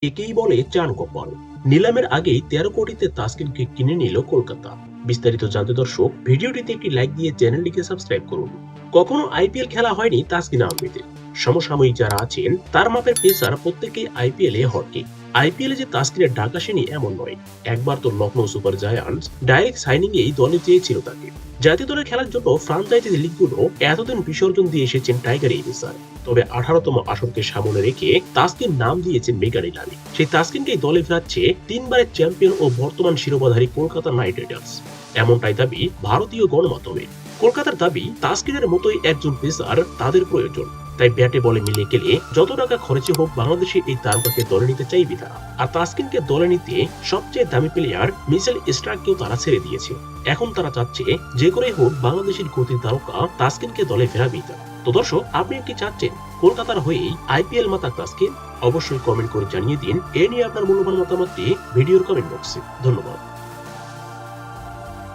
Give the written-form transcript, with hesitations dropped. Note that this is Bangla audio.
একেই বলে চান কপাল। নিলামের আগেই 13 কোটিতে তাসকিনকে কিনে নিল কলকাতা। বিস্তারিত জানতে দর্শক ভিডিওটিতে একটি লাইক দিয়ে চ্যানেলটিকে সাবস্ক্রাইব করুন। কখনো আইপিএল খেলা হয়নি তাসকিন আহমেদের। সমসাময়িক যারা আছেন তার মাপের পেসার প্রত্যেকেই আইপিএল এ হটকে। আইপিএল এ যে তাসকিনের ডাক আসেনি এমন নয়। একবার তো Lucknow super giants direct signing এই দলে চেয়েছিল তাকে। জাতীয় দলে খেলার জন্য ফ্রাঞ্চাইজি লিগগুলো এতদিন বিসর্জন দিয়ে এসেছেন টাইগার এই পেসার। তবে 18তম আসরকে সামনে রেখে তাসকিন নাম দিয়েছেন মেগা নিলামে। সেই তাসকিনকেই দলে ফেরাচ্ছে 3বারের চ্যাম্পিয়ন ও বর্তমান শিরোপাধারী কলকাতা নাইট রাইডার্স। এমনটাই দাবি ভারতীয় গণমাধ্যমে। কলকাতার দাবি তাসকিনের মতোই একজন পেসার তাদের প্রয়োজন। তাই ব্যাটে বলে মিলিয়ে গেলে যত টাকা খরচে হোক বাংলাদেশে এই তারকাকে দলে নিতে চাইবে তারা। আর তাসকিনকে দলে নিতে সবচেয়ে দামি প্লেয়ার মিচেল স্টার্ককেও তারা ছেড়ে দিয়েছে। এখন তারা চাচ্ছে যে করেই হোক বাংলাদেশের গতির তারকা তাসকিনকে দলে ফেরাবেই তারা। তো দর্শক, আপনি কি চাচ্ছেন কলকাতার হয়েই আইপিএল মাতা তাসকিন? অবশ্যই কমেন্ট করে জানিয়ে দিন। এ নিয়ে আপনার মূল্যবান মতামতটি ভিডিওর কমেন্ট বক্সে। ধন্যবাদ।